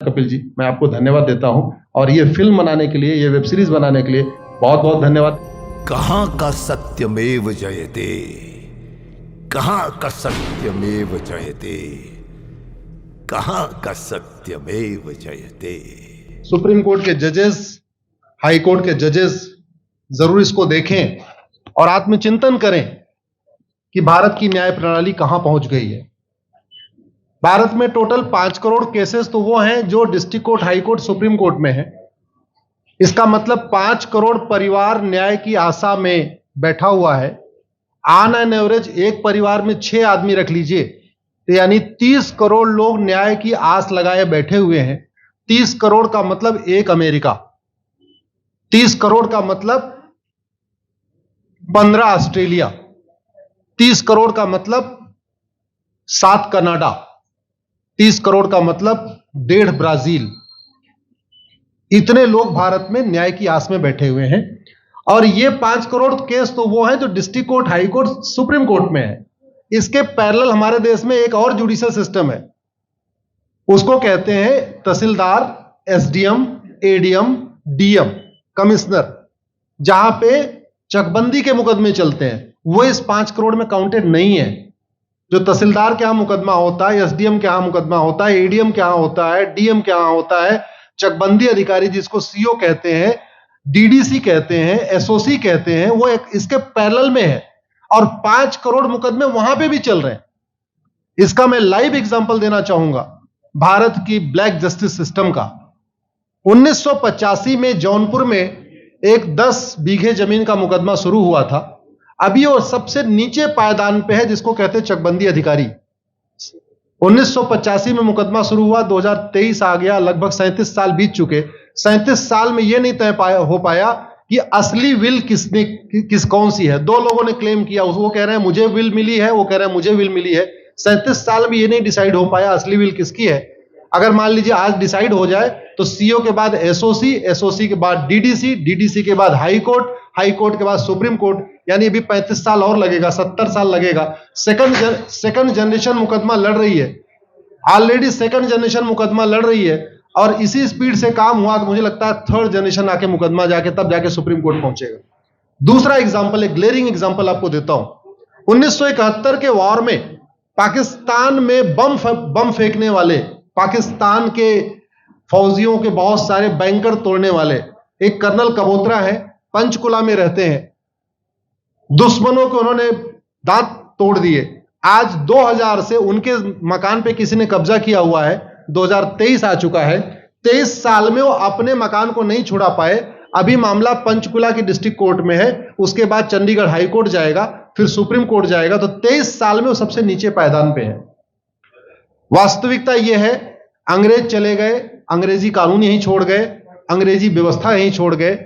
कपिल जी, मैं आपको धन्यवाद देता हूं और ये फिल्म बनाने के लिए, ये वेब सीरीज बनाने के लिए बहुत बहुत धन्यवाद। कहां का सत्यमेव जयते, कहां का सत्यमेव जयते, कहां का सत्यमेव जयते। सुप्रीम कोर्ट के जजेस, हाई कोर्ट के जजेस जरूर इसको देखें और आत्मचिंतन करें कि भारत की न्याय प्रणाली कहां पहुंच गई है। भारत में टोटल 5 करोड़ केसेस तो वो हैं जो district court, high court, supreme court में है। इसका मतलब 5 करोड़ परिवार न्याय की आशा में बैठा हुआ है। ऑन एन एवरेज एक परिवार में 6 आदमी रख लीजिए, तो यानी 30 करोड़ लोग न्याय की आस लगाए बैठे हुए हैं। 30 करोड़ का मतलब एक अमेरिका, 30 करोड़ का मतलब 15 ऑस्ट्रेलिया, 30 करोड़ का मतलब 7 कनाडा, 30 करोड़ का मतलब 1.5 ब्राजील। इतने लोग भारत में न्याय की आस में बैठे हुए हैं। और ये 5 करोड़ केस तो वो हैं जो district court, high court, supreme court में है। इसके पैरेलल हमारे देश में एक और जुडिशियल सिस्टम है, उसको कहते हैं तहसीलदार, एसडीएम, एडीएम, डीएम, कमिश्नर, जहां पे चकबंदी के मुकदमे चलते हैं। वो इस 5 करोड़ में काउंटेड नहीं है। जो तहसीलदार के यहां मुकदमा होता है, एसडीएम के यहां मुकदमा होता है, एडीएम के यहां होता है, डीएम के यहां होता है, चकबंदी अधिकारी जिसको सीओ कहते हैं, डीडीसी कहते हैं, एसओसी कहते हैं, वो एक इसके पैरेलल में है और 5 करोड़ मुकदमे वहां पे भी चल रहे हैं। इसका मैं लाइव एग्जांपल देना चाहूंगा भारत की ब्लैक जस्टिस सिस्टम का। 1985 में जौनपुर में एक 10 बीघे जमीन का मुकदमा शुरू हुआ था। अभी वो सबसे नीचे पायदान पे है, जिसको कहते हैं चकबंदी अधिकारी। 1985 में मुकदमा शुरू हुआ, 2023 आ गया, लगभग 37 साल बीत चुके। 37 साल में यह नहीं तय हो पाया कि असली विल कौन सी है। 2 लोगों ने क्लेम किया, वो कह रहे हैं मुझे विल मिली है, वो कह रहे हैं मुझे विल मिली है। 37 साल में यह नहीं डिसाइड हो पाया असली विल किसकी है। अगर मान लीजिए आज डिसाइड हो जाए तो सीओ के बाद एसओसी, एसओसी के बाद डीडीसी, डीडीसी के बाद हाई कोर्ट, हाई कोर्ट के बाद सुप्रीम कोर्ट, यानी अभी 35 साल और लगेगा, 70 साल लगेगा। सेकंड जनरेशन मुकदमा लड़ रही है, ऑलरेडी सेकंड जनरेशन मुकदमा लड़ रही है और इसी स्पीड से काम हुआ तो मुझे लगता है थर्ड जनरेशन आके मुकदमा जाके तब जाके सुप्रीम कोर्ट पहुंचेगा। दूसरा एग्जांपल, एक ग्लेरिंग एग्जांपल आपको देता हूं। 1971 के वॉर में पाकिस्तान में बम फेंकने वाले, पाकिस्तान के फौजियों के बहुत सारे बैंकर तोड़ने वाले एक कर्नल कबोत्रा है, पंचकुला में रहते हैं। दुश्मनों को उन्होंने दांत तोड़ दिए। आज 2000 से उनके मकान पे किसी ने कब्जा किया हुआ है। 2023 आ चुका है, 23 साल में वो अपने मकान को नहीं छुड़ा पाए। अभी मामला पंचकुला की डिस्ट्रिक्ट कोर्ट में है, उसके बाद चंडीगढ़ हाई कोर्ट जाएगा, फिर सुप्रीम कोर्ट जाएगा। तो 23 साल में वो सबसे नीचे पायदान पे है। वास्तविकता यह है, अंग्रेज चले गए, अंग्रेजी कानून यहीं छोड़ गए, अंग्रेजी व्यवस्था यहीं छोड़ गए।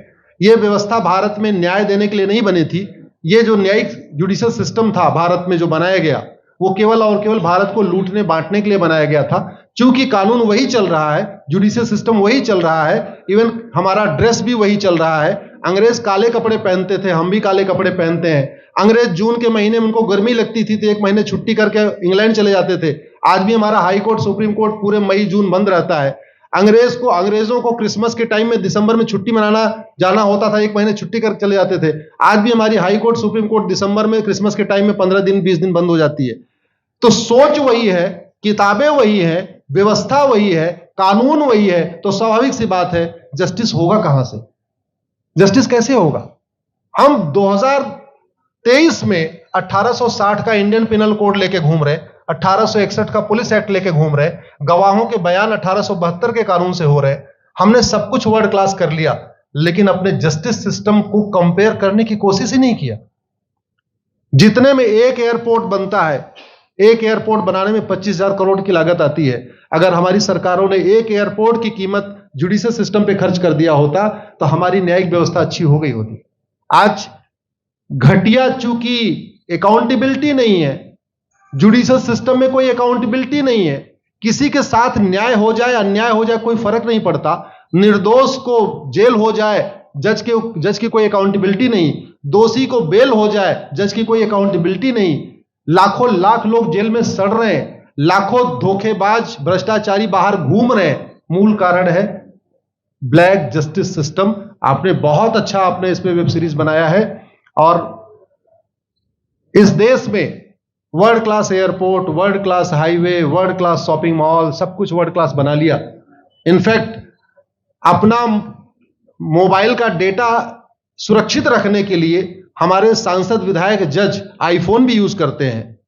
यह व्यवस्था भारत में न्याय देने के लिए नहीं बनी थी। ये जो न्यायिक जुडिशियल सिस्टम था भारत में जो बनाया गया, वो केवल और केवल भारत को लूटने बांटने के लिए बनाया गया था। क्योंकि कानून वही चल रहा है, जुडिशियल सिस्टम वही चल रहा है, इवन हमारा ड्रेस भी वही चल रहा है। अंग्रेज काले कपड़े पहनते थे, हम भी काले कपड़े पहनते हैं। अंग्रेज जून के महीने में उनको गर्मी लगती थी तो 1 महीने छुट्टी करके इंग्लैंड चले जाते थे। आज भी हमारा हाई कोर्ट, सुप्रीम कोर्ट पूरे मई जून बंद रहता है। अंग्रेजों को क्रिसमस के टाइम में दिसंबर में छुट्टी मनाना जाना होता था, 1 महीने छुट्टी कर चले जाते थे। आज भी हमारी हाई कोर्ट, सुप्रीम कोर्ट दिसंबर में, क्रिसमस के टाइम में 15 दिन 20 दिन बंद हो जाती है। तो सोच वही है, किताबें वही है, व्यवस्था वही है, कानून वही है, तो स्वाभाविक सी बात है जस्टिस होगा कहां से? जस्टिस कैसे होगा? हम 2023 में 1860 का इंडियन पिनल कोड लेके घूम रहे, 1861 का पुलिस एक्ट लेके घूम रहे, गवाहों के बयान 1872 के कानून से हो रहे। हमने सब कुछ वर्ल्ड क्लास कर लिया, लेकिन अपने जस्टिस सिस्टम को कंपेयर करने की कोशिश ही नहीं किया। जितने में एक एयरपोर्ट बनता है, एक एयरपोर्ट बनाने में 25,000 करोड़ की लागत आती है। अगर हमारी सरकारों ने एक एयरपोर्ट की कीमत जुडिशियल सिस्टम पे खर्च कर दिया होता तो हमारी न्यायिक व्यवस्था अच्छी हो गई होती। आज घटिया, चूंकि अकाउंटेबिलिटी नहीं है, जुडिशियल सिस्टम में कोई अकाउंटेबिलिटी नहीं है। किसी के साथ न्याय हो जाए, अन्याय हो जाए, कोई फर्क नहीं पड़ता। निर्दोष को जेल हो जाए, जज की कोई अकाउंटेबिलिटी नहीं। दोषी को बेल हो जाए, जज की कोई अकाउंटेबिलिटी नहीं। लाखों लाख लोग जेल में सड़ रहे हैं, लाखों धोखेबाज भ्रष्टाचारी बाहर घूम रहे हैं, मूल कारण है ब्लैक जस्टिस सिस्टम। आपने बहुत अच्छा आपने इस पे वेब सीरीज बनाया है, और इस देश में world class airport, world class highway, world class shopping mall, सब कुछ वर्ल्ड क्लास बना लिया। इनफैक्ट अपना मोबाइल का डेटा सुरक्षित रखने के लिए हमारे सांसद, विधायक, जज आईफोन भी यूज करते हैं।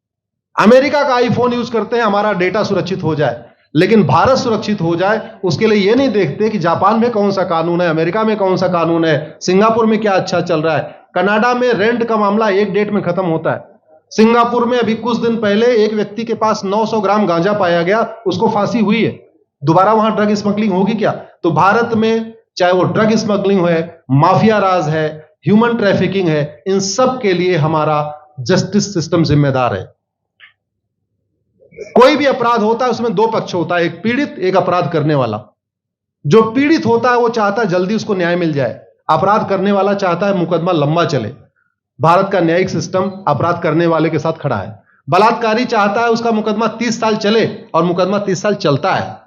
अमेरिका का आईफोन यूज करते हैं हमारा डेटा सुरक्षित हो जाए, लेकिन भारत सुरक्षित हो जाए उसके लिए यह नहीं देखते कि जापान में कौन सा कानून है, अमेरिका में कौन सा कानून है, सिंगापुर में क्या अच्छा चल रहा है। कनाडा में रेंट का मामला एक डेट में खत्म होता है। सिंगापुर में अभी कुछ दिन पहले एक व्यक्ति के पास 900 ग्राम गांजा पाया गया, उसको फांसी हुई है। दोबारा वहां ड्रग स्मगलिंग होगी क्या? तो भारत में चाहे वो ड्रग स्मगलिंग है, माफिया राज है, ह्यूमन ट्रैफिकिंग है, इन सब के लिए हमारा जस्टिस सिस्टम जिम्मेदार है। कोई भी अपराध होता है उसमें दो पक्ष होता है, एक पीड़ित, एक अपराध करने वाला। जो पीड़ित होता है वो चाहता है जल्दी उसको न्याय मिल जाए, अपराध करने वाला चाहता है मुकदमा लंबा चले। भारत का न्यायिक सिस्टम अपराध करने वाले के साथ खड़ा है। बलात्कारी चाहता है उसका मुकदमा 30 साल चले, और मुकदमा 30 साल चलता है।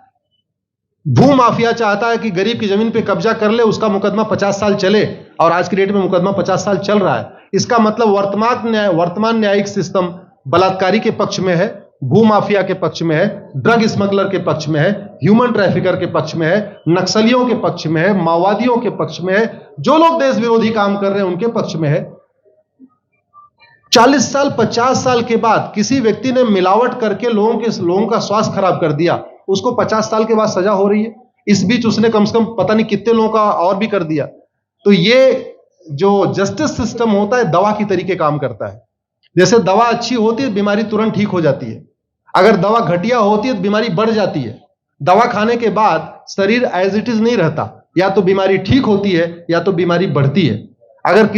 भू माफिया चाहता है कि गरीब की जमीन पे कब्जा कर ले, उसका मुकदमा 50 साल चले, और आज की डेट में मुकदमा 50 साल चल रहा है। इसका मतलब वर्तमान न्यायिक सिस्टम बलात्कारी के पक्ष में है, भू माफिया के पक्ष में है, ड्रग स्मगलर के पक्ष में है, ह्यूमन ट्रैफिकर के पक्ष में है, नक्सलियों के पक्ष में है, माओवादियों के पक्ष में है, जो लोग देश विरोधी काम कर रहे हैं उनके पक्ष में है। 40 साल 50 साल के बाद किसी व्यक्ति ने मिलावट करके लोगों का स्वास्थ्य खराब कर दिया, उसको 50 साल के बाद सजा हो रही है। इस बीच उसने कम से कम पता नहीं कितने लोगों का और भी कर दिया। तो ये जो जस्टिस सिस्टम होता है दवा की तरीके काम करता है। जैसे दवा अच्छी होती है बीमारी तुरंत ठीक हो जाती है, अगर दवा घटिया होती है तो बीमारी बढ़ जाती है। दवा खाने के बाद शरीर एज इट इज नहीं रहता, या तो बीमारी ठीक होती है या तो बीमारी बढ़ती है। अगर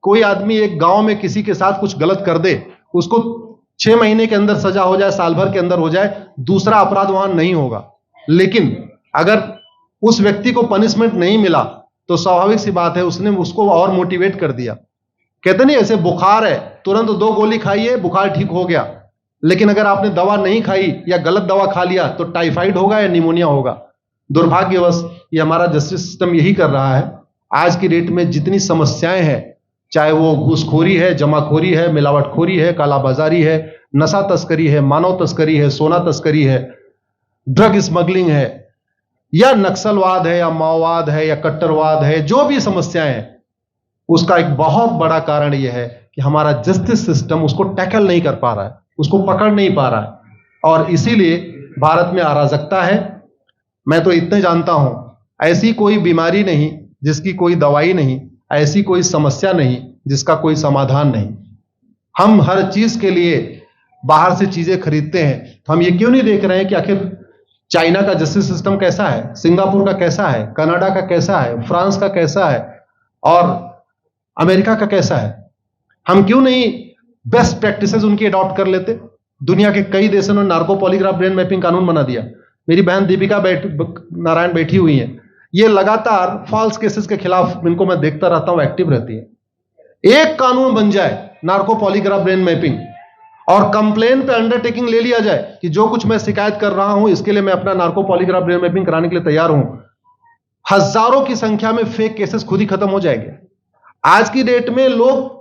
कोई आदमी एक गांव में किसी के साथ कुछ गलत कर दे, उसको 6 महीने के अंदर सजा हो जाए, साल भर के अंदर हो जाए, दूसरा अपराध वहां नहीं होगा। लेकिन अगर उस व्यक्ति को पनिशमेंट नहीं मिला तो स्वाभाविक सी बात है उसने उसको और मोटिवेट कर दिया। कहते नहीं ऐसे बुखार है, तुरंत 2 गोली खाइए बुखार ठीक हो गया, लेकिन अगर आपने दवा नहीं खाई या गलत दवा खा लिया तो टाइफाइड होगा या निमोनिया होगा। दुर्भाग्यवश ये हमारा जस्टिस सिस्टम यही कर रहा है। आज की डेट में जितनी समस्याएं हैं, चाहे वो घूसखोरी है, जमाखोरी है, मिलावटखोरी है, कालाबाजारी है, नशा तस्करी है, मानव तस्करी है, सोना तस्करी है, ड्रग स्मगलिंग है, या नक्सलवाद है, या माओवाद है, या कट्टरवाद है, जो भी समस्याएं हैं, उसका एक बहुत बड़ा कारण यह है कि हमारा जस्टिस सिस्टम उसको टैकल नहीं कर पा रहा है, उसको पकड़ नहीं पा रहा है, और इसीलिए भारत में अराजकता है। मैं तो इतने जानता हूं, ऐसी कोई बीमारी नहीं जिसकी कोई दवाई नहीं, ऐसी कोई समस्या नहीं जिसका कोई समाधान नहीं। हम हर चीज के लिए बाहर से चीजें खरीदते हैं, तो हम ये क्यों नहीं देख रहे हैं कि आखिर चाइना का जस्टिस सिस्टम कैसा है, सिंगापुर का कैसा है, कनाडा का कैसा है, फ्रांस का कैसा है, और अमेरिका का कैसा है। हम क्यों नहीं बेस्ट प्रैक्टिसेस उनकी अडॉप्ट कर लेते। दुनिया के कई देशों ने नार्को पॉलीग्राफ ब्रेन मैपिंग कानून बना दिया। मेरी बहन दीपिका नारायण बैठी हुई है, ये लगातार फॉल्स केसेस के खिलाफ, इनको मैं देखता रहता हूं, एक्टिव रहती है। एक कानून बन जाए नार्को पॉलीग्राफ ब्रेन मैपिंग, और कंप्लेन पे अंडरटेकिंग ले लिया जाए कि जो कुछ मैं शिकायत कर रहा हूं इसके लिए मैं अपना नार्को पॉलीग्राफ ब्रेन मैपिंग कराने के लिए तैयार हूं, हजारों की संख्या में फेक केसेस खुद ही खत्म हो जाएंगे। आज की डेट में लोग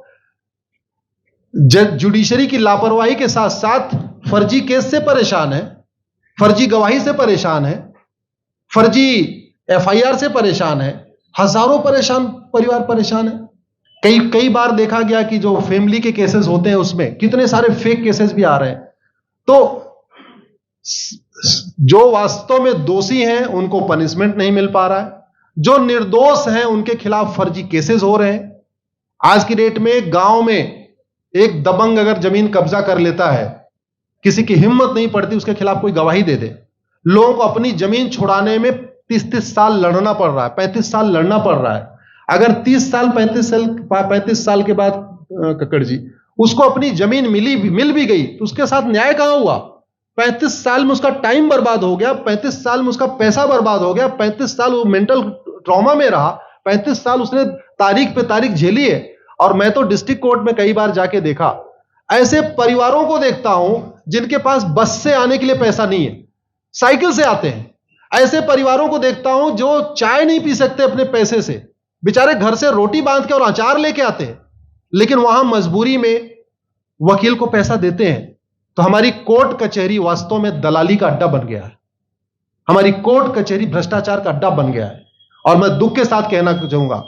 जुडिशरी की लापरवाही के साथ साथ फर्जी केस से परेशान है, फर्जी गवाही से परेशान है, फर्जी एफआईआर से परेशान है, हजारों परिवार परेशान है। कई बार देखा गया कि जो फैमिली के केसेस होते हैं उसमें कितने सारे फेक केसेस भी आ रहे हैं। तो जो वास्तव में दोषी हैं उनको पनिशमेंट नहीं मिल पा रहा है, जो निर्दोष हैं उनके खिलाफ फर्जी केसेस हो रहे हैं। आज की डेट में गांव में एक दबंग अगर जमीन कब्जा कर लेता है, किसी की हिम्मत नहीं पड़ती उसके खिलाफ कोई गवाही दे दे। लोगों को अपनी जमीन छुड़ाने में 30-30 साल लड़ना पड़ रहा है, 35 साल लड़ना पड़ रहा है। अगर 30 साल 35 साल के बाद कक्कड़ जी उसको अपनी जमीन मिल भी गई तो उसके साथ न्याय कहां हुआ? 35 साल में उसका टाइम बर्बाद हो गया, 35 साल में उसका पैसा बर्बाद हो गया, 35 साल वो मेंटल ट्रॉमा में रहा, 35 साल उसने तारीख पे तारीख झेली है। और मैं तो डिस्ट्रिक्ट कोर्ट में कई बार जाके देखा, ऐसे परिवारों को देखता हूं जिनके पास बस से आने के लिए पैसा नहीं है, साइकिल से आते हैं। ऐसे परिवारों को देखता हूं जो चाय नहीं पी सकते अपने पैसे से, बेचारे घर से रोटी बांध के और अचार लेके आते हैं, लेकिन वहां मजबूरी में वकील को पैसा देते हैं। तो हमारी कोर्ट कचहरी वास्तव में दलाली का अड्डा बन गया है। हमारी कोर्ट कचहरी भ्रष्टाचार का अड्डा बन गया है। और मैं दुख के साथ कहना चाहूंगा,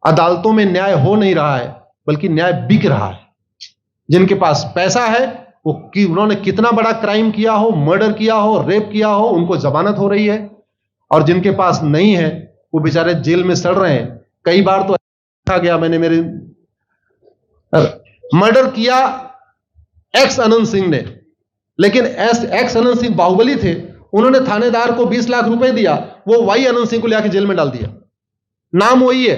अदालतों में न्याय हो नहीं रहा है, बल्कि न्याय बिक रहा है। जिनके पास पैसा है, वो उन्होंने कितना बड़ा क्राइम किया हो, मर्डर किया हो, रेप किया हो, उनको जमानत हो रही है। और जिनके पास नहीं है, वो बेचारे जेल में सड़ रहे हैं। कई बार तो देखा गया, मैंने मेरे मर्डर किया एक्स अनंत सिंह ने, लेकिन एक्स अनंत सिंह बाहुबली थे, उन्होंने थानेदार को 20 लाख रुपए दिया, वो वाई अनंत सिंह को लेकर जेल में डाल दिया, नाम वही है।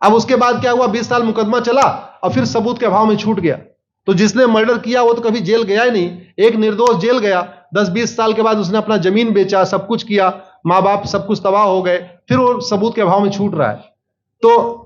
अब उसके बाद क्या हुआ, 20 साल मुकदमा चला और फिर सबूत के अभाव में छूट गया। तो जिसने मर्डर किया वो तो कभी जेल गया ही नहीं। एक निर्दोष जेल गया, 10-20 साल के बाद उसने अपना जमीन बेचा, सब कुछ किया, मां बाप सब कुछ तबाह हो गए, फिर वो सबूत के अभाव में छूट रहा है। तो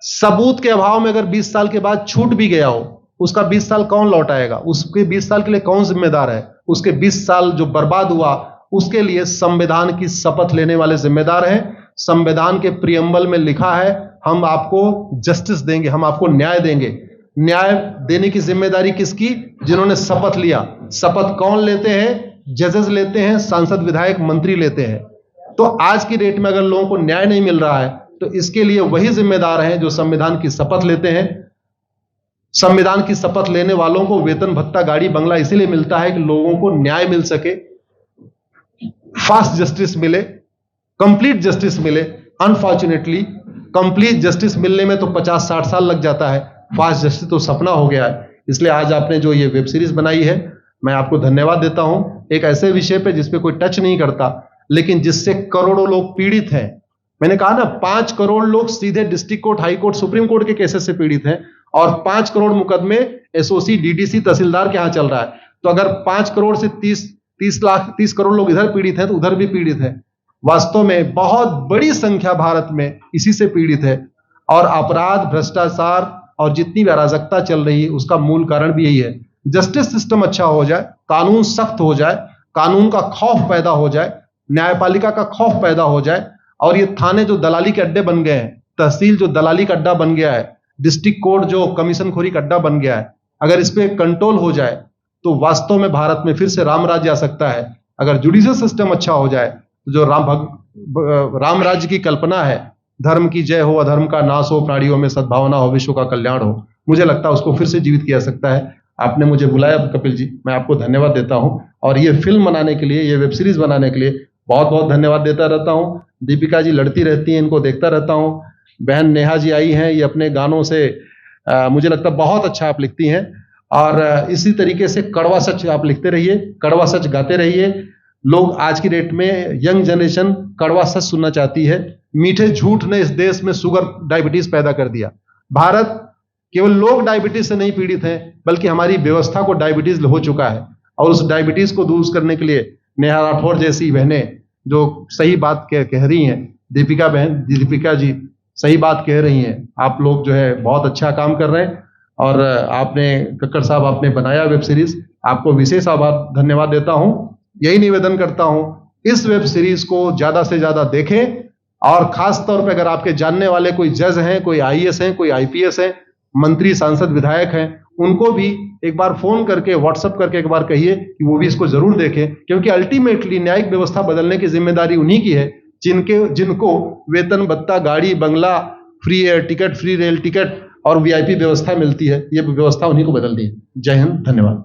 सबूत के अभाव में अगर 20 साल के बाद छूट भी गया हो, उसका 20 साल कौन लौटाएगा? उसके 20 साल के लिए कौन जिम्मेदार है? उसके 20 साल जो बर्बाद हुआ, उसके लिए संविधान की शपथ लेने वाले जिम्मेदार हैं। संविधान के प्रियम्बल में लिखा है, हम आपको जस्टिस देंगे, हम आपको न्याय देंगे। न्याय देने की जिम्मेदारी किसकी? जिन्होंने शपथ लिया। शपथ कौन लेते हैं? जजेस लेते हैं, सांसद, विधायक, मंत्री लेते हैं। तो आज की डेट में अगर लोगों को न्याय नहीं मिल रहा है, तो इसके लिए वही जिम्मेदार हैं जो संविधान की शपथ लेते हैं। संविधान की शपथ लेने वालों को वेतन, भत्ता, गाड़ी, बंगला इसीलिए मिलता है कि लोगों को न्याय मिल सके, फास्ट जस्टिस मिले, कंप्लीट जस्टिस मिले। अनफॉर्चुनेटली कंप्लीट जस्टिस मिलने में तो 50-60 साल लग जाता है, फास्ट जस्टिस तो सपना हो गया है। इसलिए आज आपने जो ये वेब सीरीज बनाई है, मैं आपको धन्यवाद देता हूं। एक ऐसे विषय पे जिस पे कोई टच नहीं करता, लेकिन जिससे करोड़ों लोग पीड़ित हैं। मैंने कहा ना, 5 करोड़ लोग सीधे district court, high court, supreme court के केसेस से पीड़ित हैं, और 5 करोड़ मुकदमे एसओसी, डीडीसी, तहसीलदार के यहां चल रहा है। तो अगर 5 करोड़ से 30 करोड़ लोग इधर पीड़ित हैं, तो उधर भी पीड़ित है। वास्तव में बहुत बड़ी संख्या भारत में इसी से पीड़ित है। और अपराध, भ्रष्टाचार और जितनी भी अराजकता चल रही है, उसका मूल कारण भी यही है। जस्टिस सिस्टम अच्छा हो जाए, कानून सख्त हो जाए, कानून का खौफ पैदा हो जाए, न्यायपालिका का खौफ पैदा हो जाए, और ये थाने जो दलाली के अड्डे बन गए हैं, तहसील जो दलाली का अड्डा बन गया है, डिस्ट्रिक्ट कोर्ट जो कमीशन खोरी का अड्डा बन गया है, अगर इस पे कंट्रोल हो जाए, तो वास्तव में भारत में फिर से राम राज्य आ सकता है। अगर जुडिशियल सिस्टम अच्छा हो जाए, तो जो राम राज्य की कल्पना है, धर्म की जय हो, अधर्म का नाश हो, प्राणियों में सद्भावना हो, विश्व का कल्याण हो, मुझे लगता है उसको फिर से जीवित किया जा सकता है। आपने मुझे बुलाया कपिल जी, मैं आपको धन्यवाद देता हूं। और ये फिल्म बनाने के लिए, ये वेब सीरीज बनाने के लिए बहुत बहुत धन्यवाद देता रहता हूं। दीपिका जी लड़ती रहती हैं, इनको देखता रहता हूं। बहन नेहा जी आई हैं, ये अपने गानों से मुझे लगता है बहुत अच्छा आप लिखती हैं। और इसी तरीके से कड़वा सच आप लिखते रहिए, कड़वा सच गाते रहिए। लोग आज की डेट में, यंग जनरेशन कड़वा सच सुनना चाहती है। मीठे झूठ ने इस देश में शुगर, डायबिटीज पैदा कर दिया। भारत केवल लोग डायबिटीज से नहीं पीड़ित हैं, बल्कि हमारी व्यवस्था को डायबिटीज हो चुका है। और उस डायबिटीज को दूर करने के लिए नेहा राठौर जैसी बहनें जो सही बात कह रही हैं, दीपिका जी सही बात कह रही हैं। आप लोग जो है बहुत अच्छा काम कर रहे हैं। और आपने, कक्कड़ साहब, आपने बनाया वेब सीरीज, आपको विशेष आभार, धन्यवाद देता हूं। यही निवेदन करता हूं, इस वेब सीरीज को ज्यादा से ज्यादा देखें। और खास तौर पे अगर आपके जानने वाले कोई जज हैं, कोई आईएएस हैं, कोई आईपीएस हैं, मंत्री, सांसद, विधायक हैं, उनको भी एक बार फोन करके, व्हाट्सएप करके एक बार कहिए कि वो भी इसको जरूर देखें। क्योंकि अल्टीमेटली न्यायिक व्यवस्था बदलने की जिम्मेदारी उन्हीं की है जिनको वेतन, भत्ता, गाड़ी, बंगला, free air ticket, free rail ticket और वीआईपी व्यवस्था मिलती है। ये व्यवस्था उन्हीं को बदलनी है। जय हिंद, धन्यवाद।